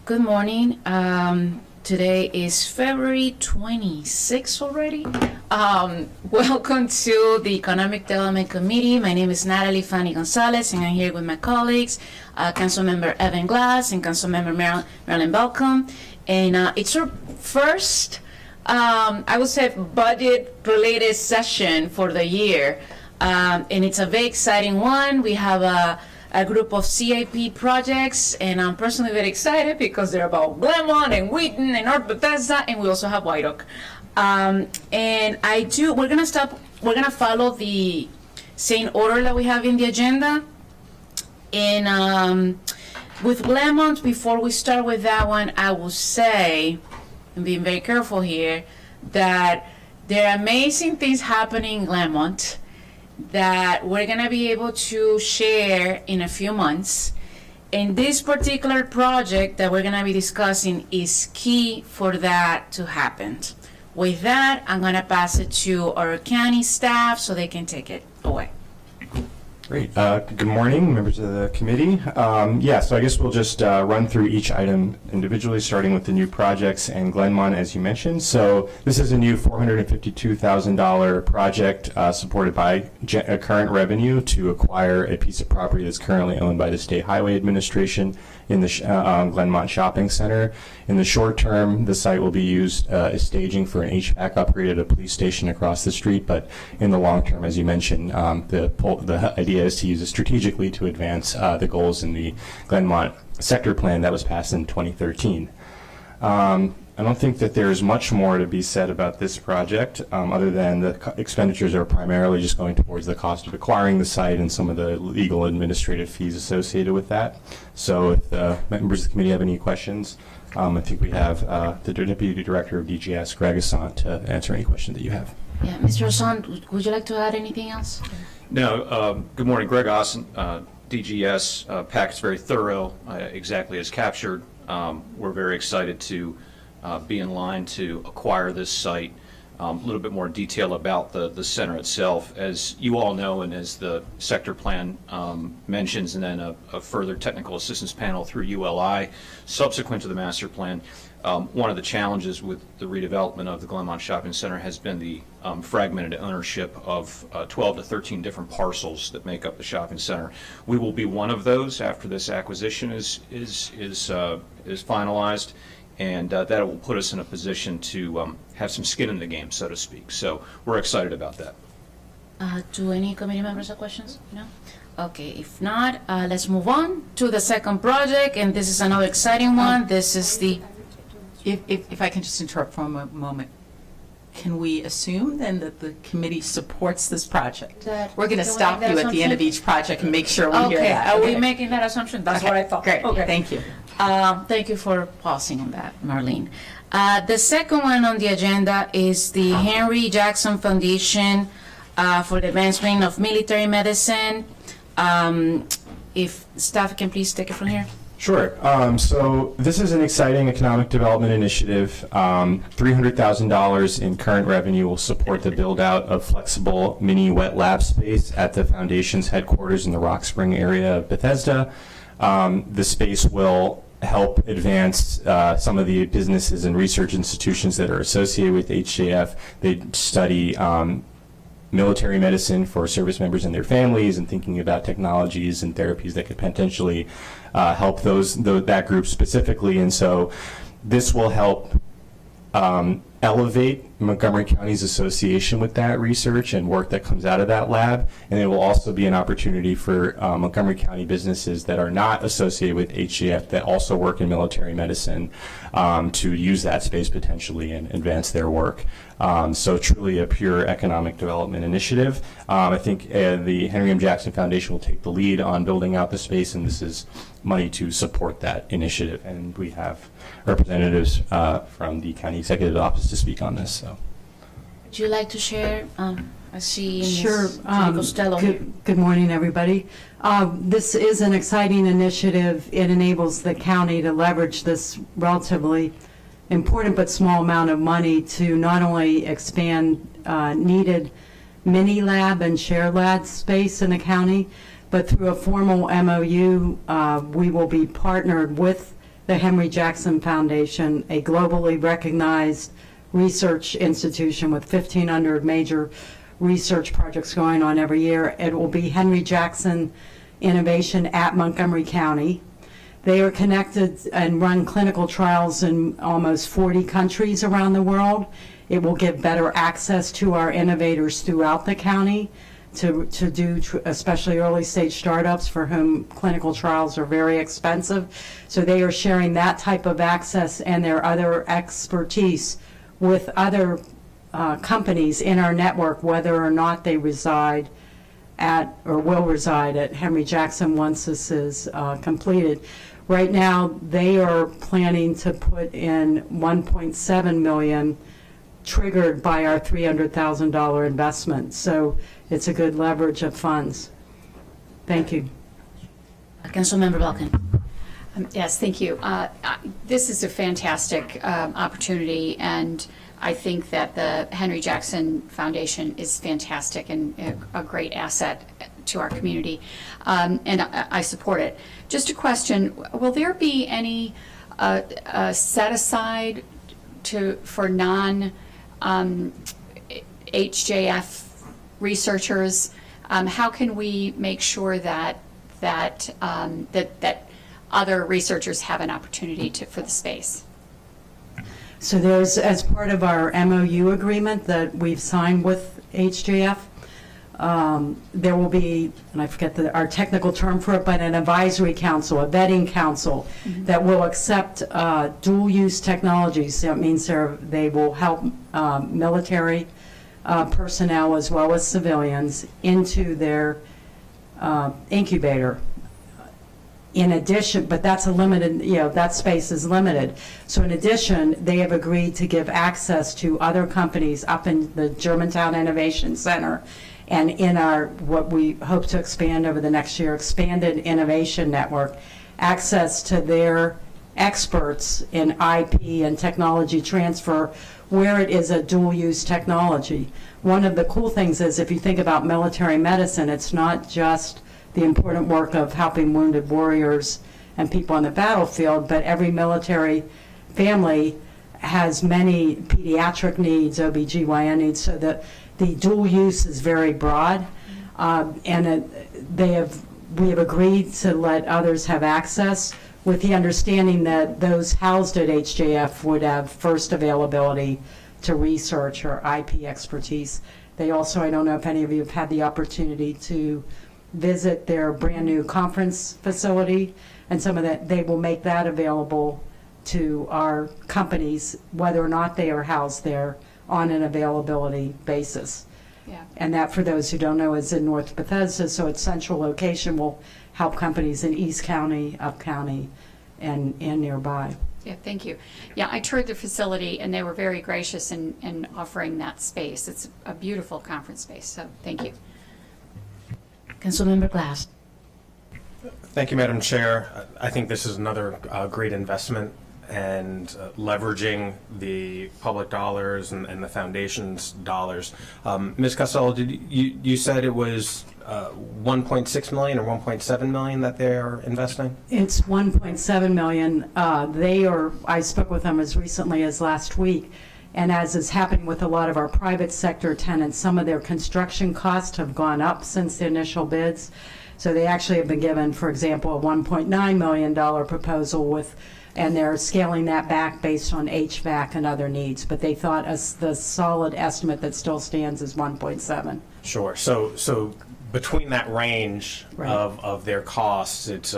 Good morning. Today is February 26th already. Welcome to the Economic Development Committee. My name is Natali Fani-González, and I'm here with my colleagues, Councilmember Evan Glass and Councilmember Marilyn Balcombe. And it's our first, I would say, budget-related session for the year. And it's a very exciting one. We have a group of CIP projects, and I'm personally very excited because they're about Glenmont and Wheaton and North Bethesda, and we also have White Oak. And we're gonna follow the same order that we have in the agenda. And with Glenmont, before we start with that one, I will say, and being very careful here, that there are amazing things happening in Glenmont that we're going to be able to share in a few months. And this particular project that we're going to be discussing is key for that to happen. With that, I'm going to pass it to our county staff so they can take it away. Great. Good morning, members of the committee. So I guess we'll just run through each item individually, starting with the new projects and Glenmont, as you mentioned. So this is a new $452,000 project supported by current revenue to acquire a piece of property that's currently owned by the State Highway Administration in the Glenmont Shopping Center. In the short term, the site will be used as staging for an HVAC upgrade at a police station across the street, but in the long term, as you mentioned, the idea is to use it strategically to advance the goals in the Glenmont sector plan that was passed in 2013. I don't think that there's much more to be said about this project other than the expenditures are primarily just going towards the cost of acquiring the site and some of the legal administrative fees associated with that. So if the members of the committee have any questions, I think we have the Deputy Director of DGS, Greg Assant, to answer any questions that you have. Yeah, Mr. Assant, would you like to add anything else? No. Good morning, Greg Assant, DGS. Packet's very thorough, exactly as captured. We're very excited to be in line to acquire this site. A little bit more detail about the center itself. As you all know, and as the sector plan mentions, and then a further technical assistance panel through ULI subsequent to the master plan, one of the challenges with the redevelopment of the Glenmont Shopping Center has been the fragmented ownership of 12 to 13 different parcels that make up the shopping center. We will be one of those after this acquisition is finalized, and that will put us in a position to have some skin in the game, so to speak. So we're excited about that. Do any committee members have questions? No? Okay, if not, let's move on to the second project, and this is another exciting one. This is the... If I can just interrupt for a moment, can we assume then that the committee supports this project? We're going to stop you at the end of each project and make sure we hear that. Are we making that assumption? That's what I thought. Great, okay. Thank you. Thank you for pausing on that, Marlene. The second one on the agenda is the Henry Jackson Foundation for the Advancement of Military Medicine. If staff can please take it from here. Sure. So this is an exciting economic development initiative. $300,000 in current revenue will support the build-out of flexible mini wet lab space at the foundation's headquarters in the Rock Spring area of Bethesda. The space will help advance some of the businesses and research institutions that are associated with HJF. They study military medicine for service members and their families, and thinking about technologies and therapies that could potentially help that group specifically. And so this will help elevate Montgomery County's association with that research and work that comes out of that lab, and it will also be an opportunity for Montgomery County businesses that are not associated with HGF that also work in military medicine to use that space potentially and advance their work. So truly a pure economic development initiative. I think the Henry M. Jackson Foundation will take the lead on building out the space, and this is money to support that initiative. And we have representatives from the County Executive Office to speak on this. So. Would you like to share? I see Sure. Costello. Good morning, everybody. This is an exciting initiative. It enables the county to leverage this relatively important but small amount of money to not only expand needed mini lab and shared lab space in the county, but through a formal MOU, we will be partnered with the Henry Jackson Foundation, a globally recognized research institution with 1,500 major research projects going on every year. It will be Henry Jackson Innovation at Montgomery County. They are connected and run clinical trials in almost 40 countries around the world. It will give better access to our innovators throughout the county to do especially early stage startups for whom clinical trials are very expensive. So they are sharing that type of access and their other expertise with other companies in our network, whether or not they reside at or will reside at Henry Jackson once this is completed. Right now, they are planning to put in $1.7 million, triggered by our $300,000 investment. So it's a good leverage of funds. Thank you. Councilmember Balcombe. Yes, thank you. This is a fantastic opportunity, and I think that the Henry Jackson Foundation is fantastic and a great asset to our community, and I support it. Just a question, will there be any set aside for non-HJF researchers? How can we make sure that other researchers have an opportunity for the space? So there's, as part of our MOU agreement that we've signed with HJF, there will be, and I forget our technical term for it, but an advisory council, a vetting council that will accept dual-use technologies. That means they will help military personnel as well as civilians into their incubator. In addition, but that's a limited, that space is limited. So in addition, they have agreed to give access to other companies up in the Germantown Innovation Center and in our, what we hope to expand over the next year, expanded innovation network, access to their experts in IP and technology transfer where it is a dual-use technology. One of the cool things is, if you think about military medicine, it's not just the important work of helping wounded warriors and people on the battlefield, but every military family has many pediatric needs, OBGYN needs, so that the dual use is very broad, and we have agreed to let others have access with the understanding that those housed at HJF would have first availability to research or IP expertise. They also, I don't know if any of you have had the opportunity to visit their brand new conference facility, and some of that, they will make that available to our companies, whether or not they are housed there, on an availability basis. Yeah. And that, for those who don't know, is in North Bethesda, so its central location will help companies in East County, Up County, and nearby. Yeah, thank you. Yeah, I toured the facility, and they were very gracious in offering that space. It's a beautiful conference space, so thank you. Councilmember Glass. Thank you, Madam Chair. I think this is another great investment, and leveraging the public dollars and the foundation's dollars. Ms. Costello, you said it was 1.6 million or 1.7 million that they are investing? It's 1.7 million. I spoke with them as recently as last week, and as is happening with a lot of our private sector tenants, some of their construction costs have gone up since the initial bids. So they actually have been given, for example, a $1.9 million proposal and they're scaling that back based on HVAC and other needs. But they thought the solid estimate that still stands is 1.7. Sure. So between that range Right. of their costs, it's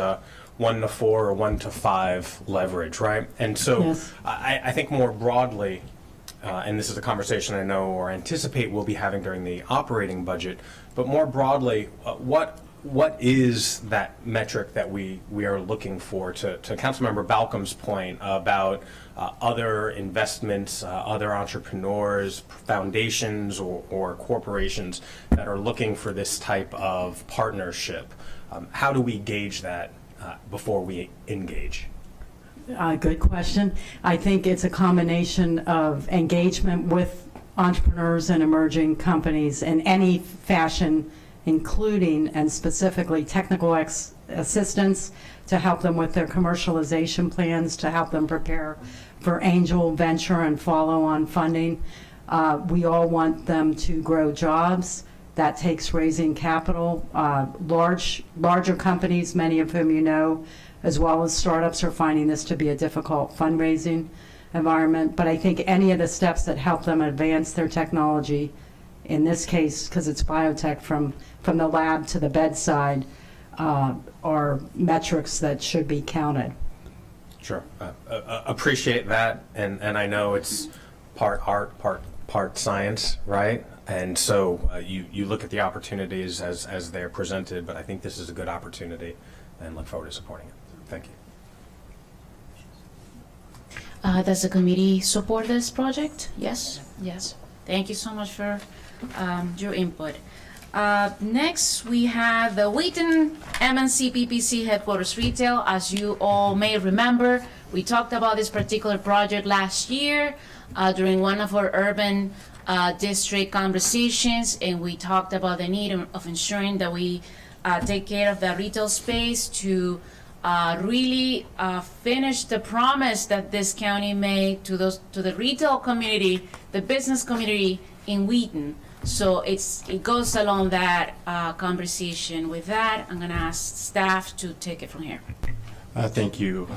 1 to 4 or 1 to 5 leverage, right? And so Yes. I think more broadly, and this is a conversation I know or anticipate we'll be having during the operating budget, but more broadly, what is that metric that we are looking for, to Councilmember Balcombe's point about other investments, other entrepreneurs, foundations, or corporations that are looking for this type of partnership? How do we gauge that before we engage? Good question. I think it's a combination of engagement with entrepreneurs and emerging companies in any fashion, including and specifically technical assistance to help them with their commercialization plans, to help them prepare for angel venture and follow-on funding. We all want them to grow jobs. That takes raising capital. Larger companies, many of whom you know, as well as startups, are finding this to be a difficult fundraising environment. But I think any of the steps that help them advance their technology, in this case, because it's biotech, from the lab to the bedside, are metrics that should be counted. Sure. Appreciate that. And I know it's part art, part science, right? And so you look at the opportunities as they're presented, but I think this is a good opportunity and look forward to supporting it. Thank you. Does the committee support this project? Yes? Yes. Thank you so much for your input. Next, we have the Wheaton MNC PPC headquarters retail. As you all may remember, we talked about this particular project last year during one of our urban district conversations, and we talked about the need of ensuring that we take care of the retail space to really finish the promise that this county made to the retail community, the business community in Wheaton. So it goes along that conversation. With that, I'm going to ask staff to take it from here. Thank you,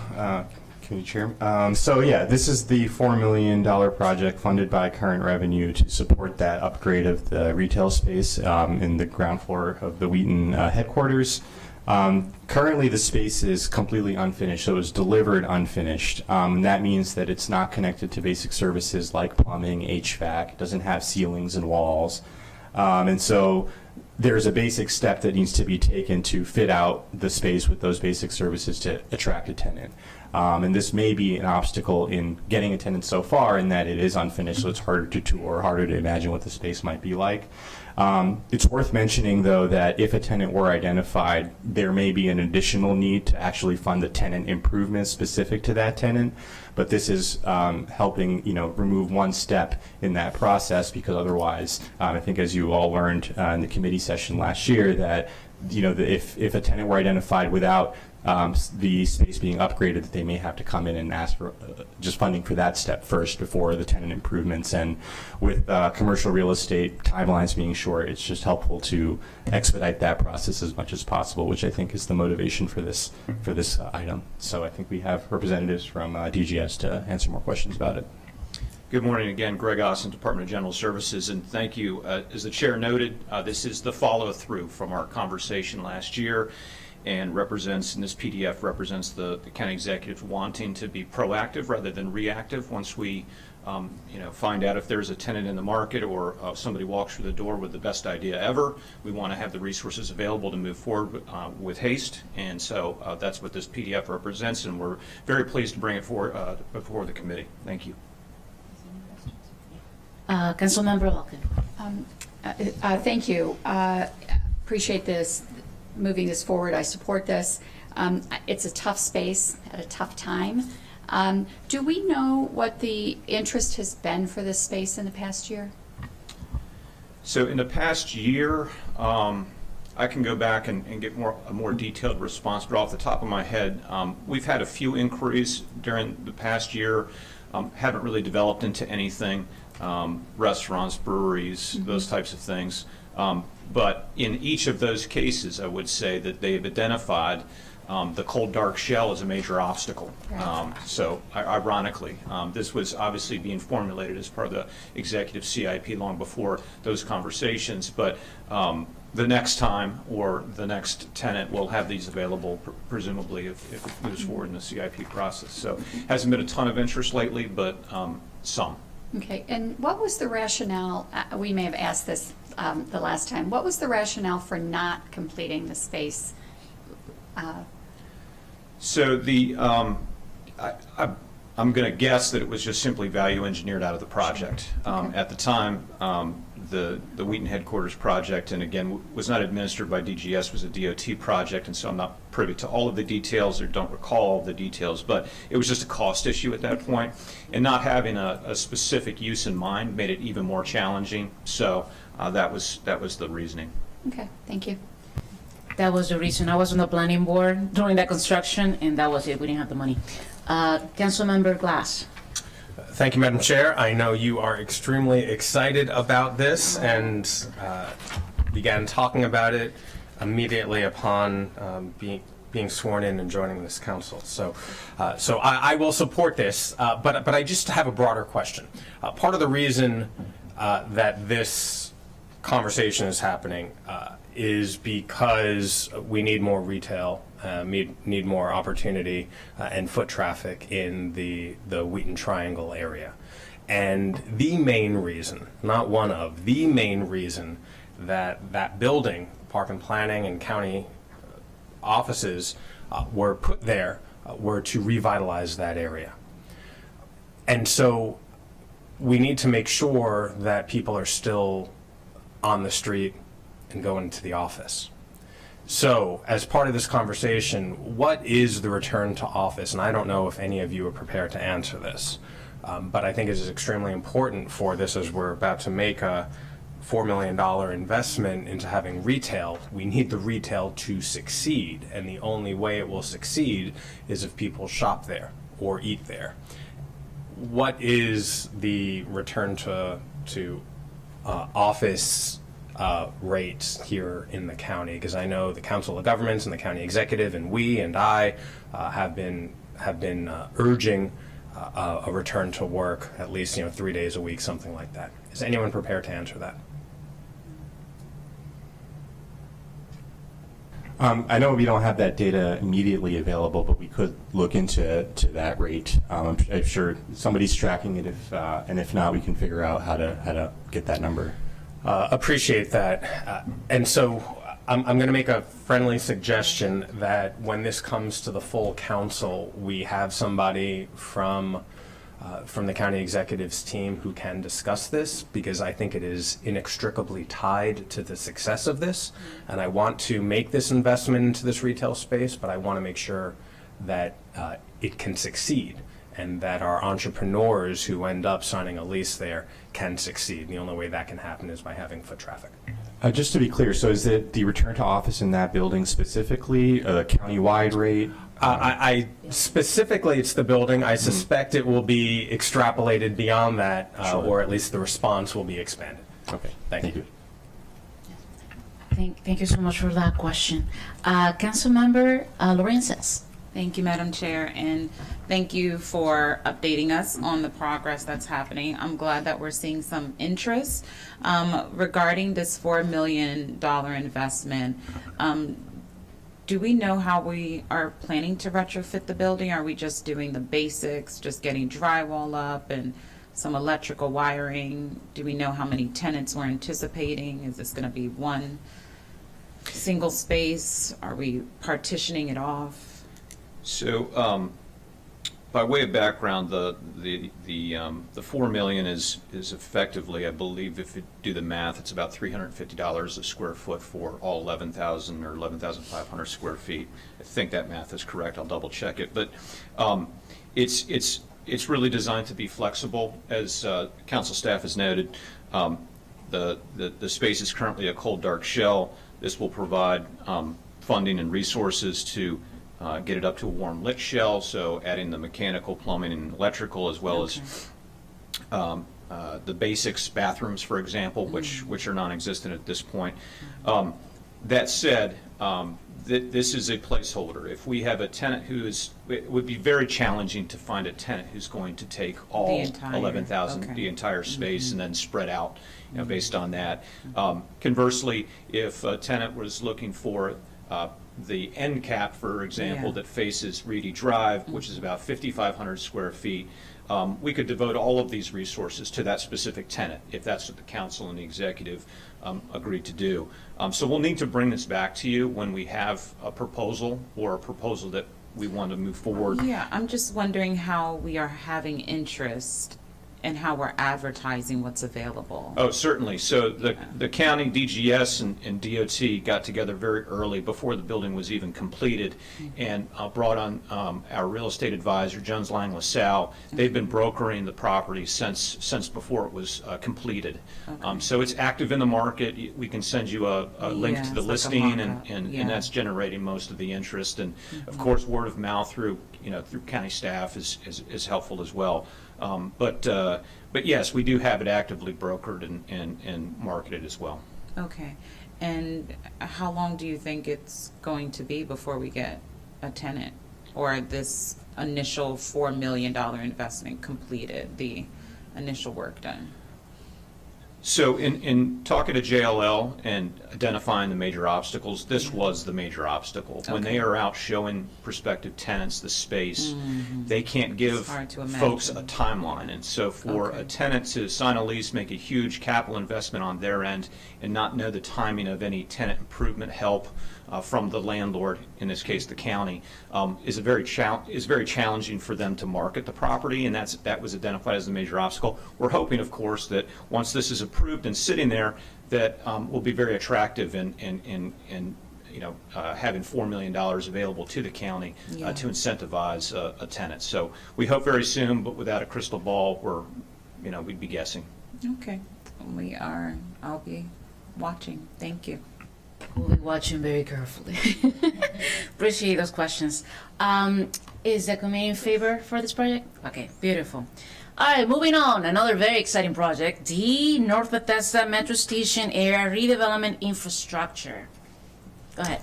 Committee Chair. So yeah, this is the $4 million project funded by current revenue to support that upgrade of the retail space in the ground floor of the Wheaton headquarters. Currently the space is completely unfinished, so it was delivered unfinished. That means that it's not connected to basic services like plumbing, HVAC, it doesn't have ceilings and walls. And so there's a basic step that needs to be taken to fit out the space with those basic services to attract a tenant. And this may be an obstacle in getting a tenant so far in that it is unfinished, so it's harder to tour, harder to imagine what the space might be like. It's worth mentioning, though, that if a tenant were identified, there may be an additional need to actually fund the tenant improvements specific to that tenant. But this is helping, remove one step in that process, because otherwise, I think as you all learned in the committee session last year, that if a tenant were identified without the space being upgraded, that they may have to come in and ask for just funding for that step first before the tenant improvements. And with commercial real estate timelines being short, it's just helpful to expedite that process as much as possible, which I think is the motivation for this item. So I think we have representatives from DGS to answer more questions about it. Good morning again, Greg Austin, Department of General Services, and thank you. As the chair noted, this is the follow-through from our conversation last year, and this PDF represents the county executives wanting to be proactive rather than reactive. Once we find out if there's a tenant in the market or somebody walks through the door with the best idea ever, we want to have the resources available to move forward with haste. And so that's what this PDF represents, and we're very pleased to bring it forward before the committee. Thank you. Councilmember Balcombe. Thank you. Appreciate this, moving this forward. I support this. It's a tough space at a tough time. Do we know what the interest has been for this space in the past year? So in the past year, I can go back and get a more detailed response, but off the top of my head, we've had a few inquiries during the past year, haven't really developed into anything. Restaurants, breweries, those types of things. But in each of those cases, I would say that they've identified the cold dark shell as a major obstacle. Right. So ironically, this was obviously being formulated as part of the executive CIP long before those conversations, but the next time or the next tenant will have these available, presumably, if it moves forward in the CIP process. So hasn't been a ton of interest lately, but some. Okay, and what was the rationale, we may have asked this the last time, what was the rationale for not completing the space? So I'm going to guess that it was just simply value engineered out of the project. Okay. At the time, the Wheaton headquarters project, and again, was not administered by DGS, was a DOT project, and so I'm not privy to all of the details or don't recall all of the details, but it was just a cost issue at that point, and not having a specific use in mind made it even more challenging. So that was the reasoning. Okay, thank you. That was the reason. I was on the planning board during that construction, and that was it. We didn't have the money. Councilmember Glass. Thank you, Madam Chair. I know you are extremely excited about this and began talking about it immediately upon being sworn in and joining this council. So I will support this, but I just have a broader question. Part of the reason that this conversation is happening is because we need more retail, need more opportunity and foot traffic in the Wheaton Triangle area. And the main reason, not one of, the main reason that building, Park and Planning and county offices were put there were to revitalize that area. And so we need to make sure that people are still on the street and going to the office. So as part of this conversation, what is the return to office? And I don't know if any of you are prepared to answer this, but I think it is extremely important for this, as we're about to make a $4 million investment into having retail. We need the retail to succeed, and the only way it will succeed is if people shop there or eat there. What is the return to office rates here in the county? Because I know the Council of Governments and the county executive and we and I have been urging a return to work, at least 3 days a week, something like that. Is anyone prepared to answer that? I know we don't have that data immediately available, but we could look into that rate. I'm sure somebody's tracking it, and if not, we can figure out how to get that number. Appreciate that. And so I'm going to make a friendly suggestion that when this comes to the full council, we have somebody from the county executive's team who can discuss this, because I think it is inextricably tied to the success of this. And I want to make this investment into this retail space, but I want to make sure that it can succeed, and that our entrepreneurs who end up signing a lease there can succeed. The only way that can happen is by having foot traffic. Just to be clear, so is it the return to office in that building specifically, a county-wide rate? I specifically, it's the building. I suspect it will be extrapolated beyond that, Sure. or at least the response will be expanded. Okay, Thank you. Thank you so much for that question. Councilmember Laurie-Anne. Thank you, Madam Chair, and thank you for updating us on the progress that's happening. I'm glad that we're seeing some interest. Regarding this $4 million investment, do we know how we are planning to retrofit the building? Are we just doing the basics, just getting drywall up and some electrical wiring? Do we know how many tenants we're anticipating? Is this going to be one single space? Are we partitioning it off? So, by way of background, the $4 million is effectively, I believe, if you do the math, it's about $350 a square foot for all 11,000 or 11,500 square feet. I think that math is correct. I'll double check it, but it's really designed to be flexible, as council staff has noted. The space is currently a cold dark shell. This will provide funding and resources to get it up to a warm lit shell, so adding the mechanical, plumbing, and electrical, as well as the basics, bathrooms, for example, which are non-existent at this point. That said, this is a placeholder. If we have a tenant who is, it would be very challenging to find a tenant who's going to take all 11,000, the entire space, and then spread out, based on that. Conversely, if a tenant was looking for the end cap, for example, that faces Reedy Drive, which is about 5,500 square feet, we could devote all of these resources to that specific tenant, if that's what the council and the executive agreed to do. So we'll need to bring this back to you when we have a proposal, or a proposal that we want to move forward. Yeah, I'm just wondering how we are having interest and how we're advertising what's available? Oh, certainly. So the county, DGS, and DOT got together very early before the building was even completed, and brought on our real estate advisor, Jones Lang LaSalle. They've been brokering the property since before it was completed. So it's active in the market. We can send you a link to the it's like a listing, mock-up. and that's generating most of the interest. And of course, word of mouth through county staff is helpful as well. But yes, we do have it actively brokered and marketed as well. Okay. And how long do you think it's going to be before we get a tenant or this initial $4 million investment completed, the initial work done? So in talking to JLL and identifying the major obstacles, this was the major obstacle. When they are out showing prospective tenants the space, they can't give folks a timeline. And so for a tenant to sign a lease, make a huge capital investment on their end, and not know the timing of any tenant improvement help from the landlord, in this case the county, is very challenging for them to market the property, and that was identified as the major obstacle. We're hoping, of course, that once this is approved and sitting there, that will be very attractive in having $4 million available to the county to incentivize a tenant. So we hope very soon, but without a crystal ball, we'd be guessing. Okay. I'll be watching. Thank you. We'll be watching very carefully. Appreciate those questions. Is the committee in favor for this project? Okay, beautiful. All right, moving on. Another very exciting project, the North Bethesda Metro Station Area Redevelopment Infrastructure. Go ahead.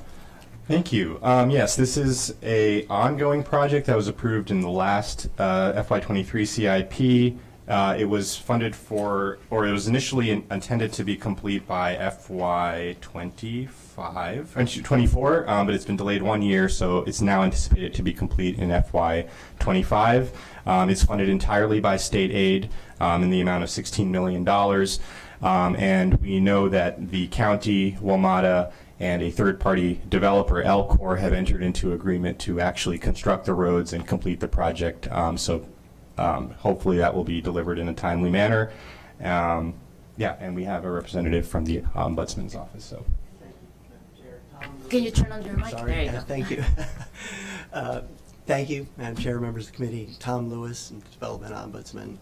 Thank you. Yes, this is a ongoing project that was approved in the last FY23 CIP. It was funded for, or it was initially intended to be complete by FY24, but it's been delayed 1 year, so it's now anticipated to be complete in FY25. It's funded entirely by state aid in the amount of $16 million, and we know that the county, WMATA, and a third-party developer, Elcor, have entered into agreement to actually construct the roads and complete the project. Hopefully that will be delivered in a timely manner. And we have a representative from the Ombudsman's office. So, can you turn on your mic? Sorry. There you go. Thank you. Thank you, Madam Chair, members of the committee. Tom Lewis, Development Ombudsman.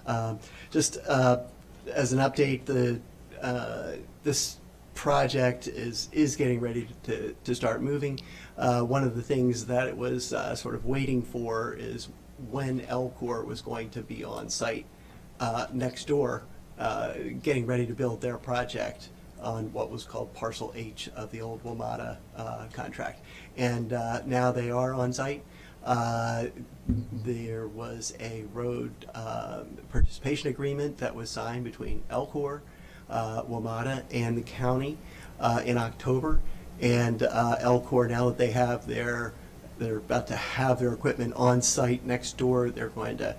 Just as an update, this project is getting ready to start moving. One of the things that it was sort of waiting for is when Elcor was going to be on site next door, getting ready to build their project on what was called Parcel H of the old WMATA contract. And now they are on site. There was a road participation agreement that was signed between Elcor, WMATA, and the county in October. And Elcor, now that they're about to have their equipment on site next door, they're going to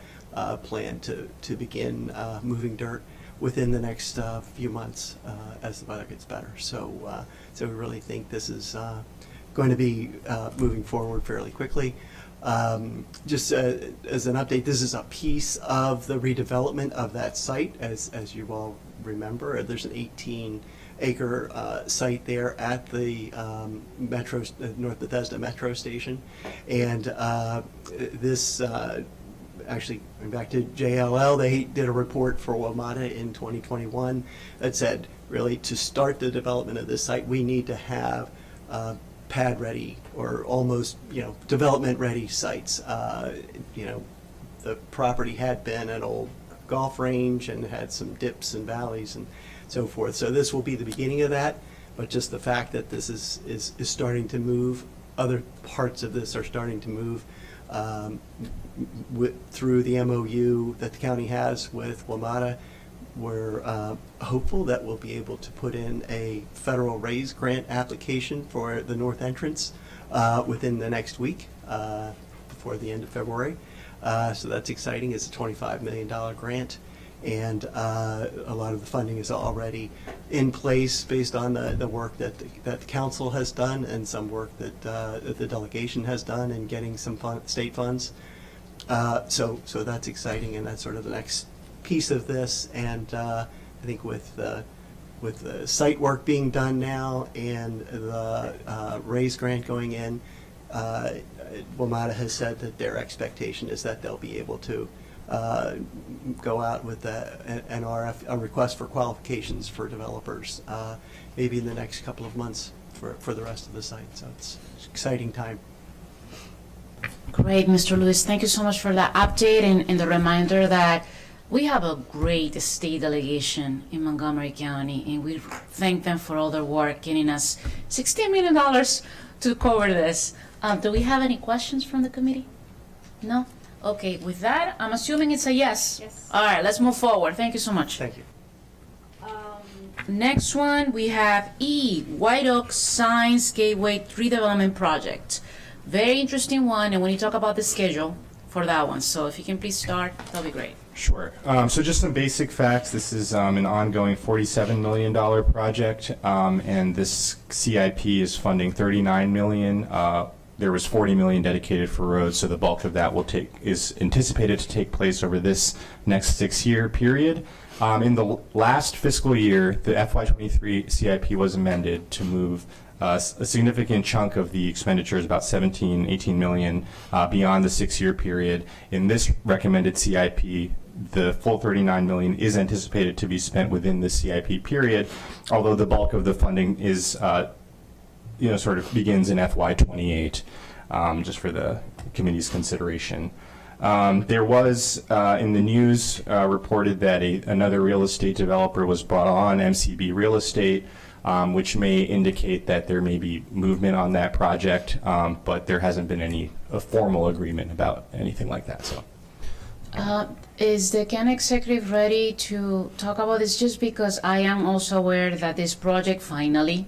plan to begin moving dirt within the next few months as the weather gets better. So we really think this is going to be moving forward fairly quickly. Just as an update, this is a piece of the redevelopment of that site. As you all remember, there's an 18-acre site there at the North Bethesda Metro Station. And this, actually, going back to JLL, they did a report for WMATA in 2021 that said, really, to start the development of this site, we need to have pad ready or almost, development ready sites. The property had been an old golf range and had some dips and valleys and so forth. So this will be the beginning of that, but just the fact that this is starting to move, other parts of this are starting to move through the MOU that the county has with WMATA. We're hopeful that we'll be able to put in a federal raise grant application for the north entrance within the next week, before the end of February. So that's exciting. It's a $25 million grant, and a lot of the funding is already in place based on the work that the council has done and some work that the delegation has done in getting some state funds. So that's exciting, and that's sort of the next piece of this, and I think with the site work being done now and the RAISE grant going in, WMATA has said that their expectation is that they'll be able to go out with an a request for qualifications for developers, maybe in the next couple of months for the rest of the site. So it's an exciting time. Great, Mr. Lewis. Thank you so much for that update and the reminder that we have a great state delegation in Montgomery County, and we thank them for all their work getting us $16 million to cover this. Do we have any questions from the committee? No? Okay, with that, I'm assuming it's a yes. Yes. All right, let's move forward. Thank you so much. Thank you. Next one, we have E, White Oak Science Gateway Redevelopment Project. Very interesting one, and when you talk about the schedule for that one, so if you can please start, that'll be great. Sure. So just some basic facts. This is an ongoing $47 million project, and this CIP is funding $39 million. There was $40 million dedicated for roads, so the bulk of that is anticipated to take place over this next 6-year period. In the last fiscal year, the FY23 CIP was amended to move a significant chunk of the expenditures, about 18 million, beyond the 6-year period. In this recommended CIP, the full 39 million is anticipated to be spent within the CIP period, although the bulk of the funding is, sort of begins in FY28, just for the committee's consideration. There was, in the news, reported that another real estate developer was brought on, MCB Real Estate, which may indicate that there may be movement on that project, but there hasn't been a formal agreement about anything like that. So, is the county executive ready to talk about this? Just because I am also aware that this project finally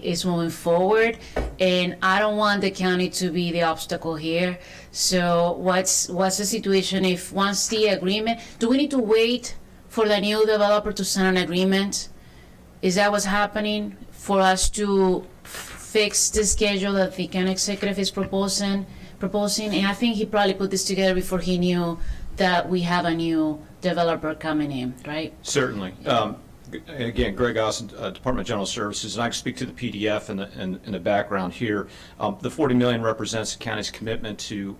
is moving forward, and I don't want the county to be the obstacle here. So what's the situation if once the agreement, do we need to wait for the new developer to sign an agreement? Is that what's happening for us to fix the schedule that the county executive is proposing? And I think he probably put this together before he knew that we have a new developer coming in, right? Certainly. Again, Greg Austin, Department of General Services, and I can speak to the PDF in the background here. The $40 million represents the county's commitment to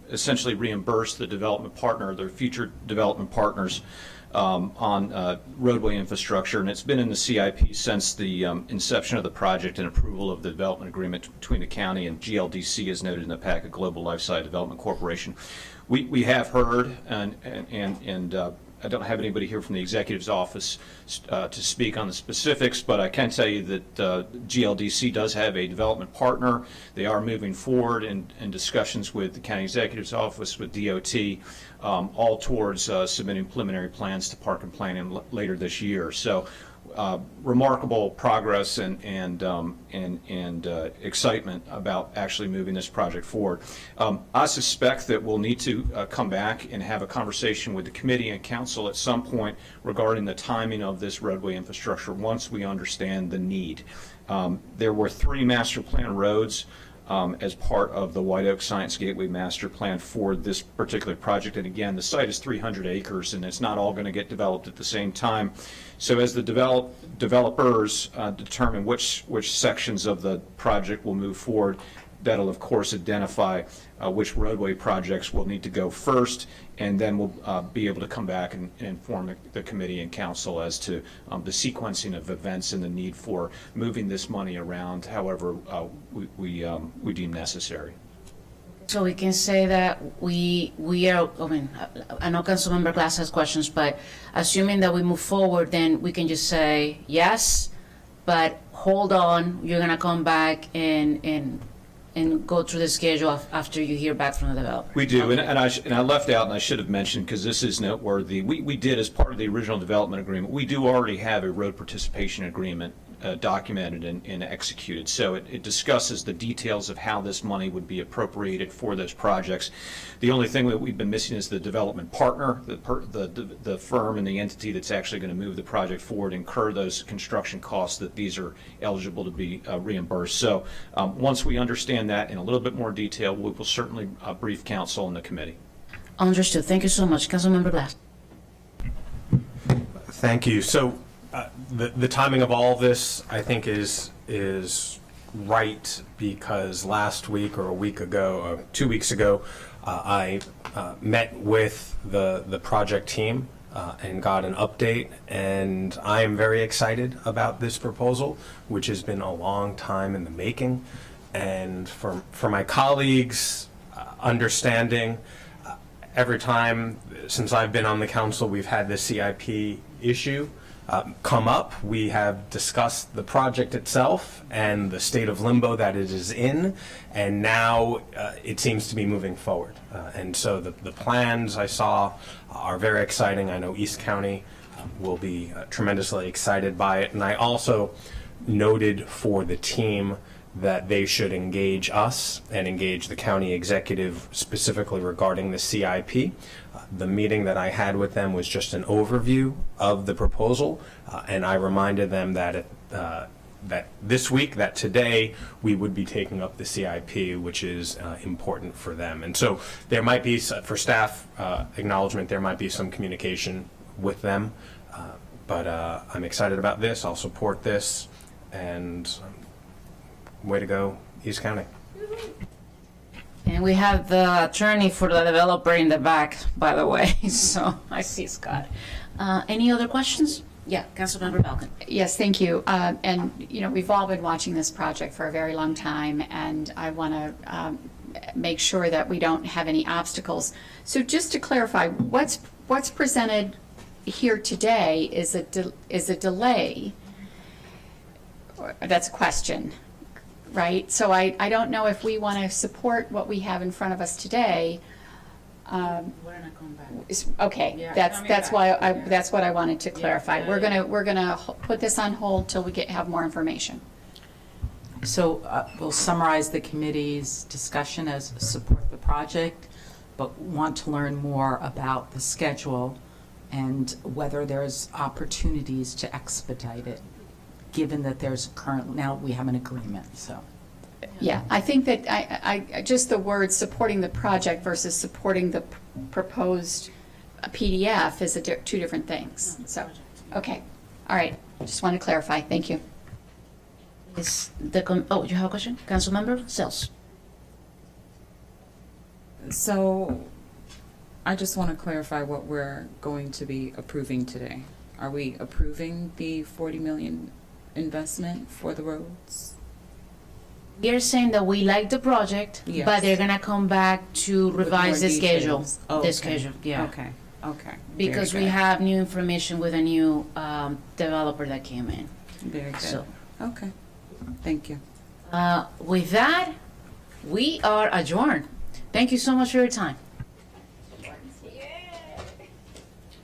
essentially reimburse the development partner, their future development partners, on roadway infrastructure, and it's been in the CIP since the inception of the project and approval of the development agreement between the county and GLDC, as noted in the packet, Global Lifestyle Development Corporation. We have heard, and I don't have anybody here from the executive's office to speak on the specifics, but I can tell you that GLDC does have a development partner. They are moving forward in discussions with the county executive's office, with DOT, all towards submitting preliminary plans to Park and Planning later this year. So remarkable progress and excitement about actually moving this project forward. I suspect that we'll need to come back and have a conversation with the committee and council at some point regarding the timing of this roadway infrastructure once we understand the need. There were 3 master plan roads as part of the White Oak Science Gateway Master Plan for this particular project. And again, the site is 300 acres, and it's not all going to get developed at the same time. So as the developers determine which sections of the project will move forward, that'll of course identify which roadway projects will need to go first, and then we'll be able to come back and inform the committee and council as to the sequencing of events and the need for moving this money around however we deem necessary. So we can say that we are, I know Councilmember Glass has questions, but assuming that we move forward, then we can just say yes, but hold on, you're gonna come back and go through the schedule after you hear back from the developer. We do, Okay. and I left out, and I should have mentioned, because this is noteworthy, we did, as part of the original development agreement, we do already have a road participation agreement documented and executed. So it discusses the details of how this money would be appropriated for those projects. The only thing that we've been missing is the development partner, the firm and the entity that's actually going to move the project forward, incur those construction costs that these are eligible to be reimbursed. So once we understand that in a little bit more detail, we will certainly brief council and the committee. Understood. Thank you so much. Councilmember Glass. Thank you. So the timing of all of this, I think, is right, because last week or a week ago, or 2 weeks ago, I met with the project team and got an update, and I am very excited about this proposal, which has been a long time in the making. And for my colleagues, understanding, every time since I've been on the council, we've had the CIP issue come up. We have discussed the project itself and the state of limbo that it is in, and now it seems to be moving forward. And so the plans I saw are very exciting. I know East County will be tremendously excited by it. And I also noted for the team that they should engage us and engage the county executive specifically regarding the CIP. The meeting that I had with them was just an overview of the proposal, and I reminded them that that this week, that today, we would be taking up the CIP, which is important for them. And so there might be, for staff acknowledgement, there might be some communication with them, but I'm excited about this. I'll support this, and way to go, East County. And we have the attorney for the developer in the back, by the way, so I see Scott. Any other questions? Yeah, Councilmember Balcombe. Yes, thank you. And, you know, we've all been watching this project for a very long time, and I want to make sure that we don't have any obstacles. So just to clarify, what's presented here today is a delay. That's a question, right? So I don't know if we want to support what we have in front of us today. We're not going back. Okay, Yeah, that's why that's what I wanted to clarify. Yeah. We're gonna put this on hold till we have more information. So we'll summarize the committee's discussion as support the project, but want to learn more about the schedule and whether there's opportunities to expedite it, given that there's now we have an agreement, so. Yeah, I think that I just the word supporting the project versus supporting the proposed PDF is two different things. So, okay, all right. Just want to clarify. Thank you. Is the oh, you have a question, Councilmember Sayles? So, I just want to clarify what we're going to be approving today. Are we approving the 40 million investment for the roads? You're saying that we like the project, Yes. but they're gonna come back to revise the more schedule. details. Oh, The okay. schedule, yeah. Okay, okay. Because Very we good. have new information with a new developer that came in. Very good. So, Okay, thank you. with that, we are adjourned. Thank you so much for your time.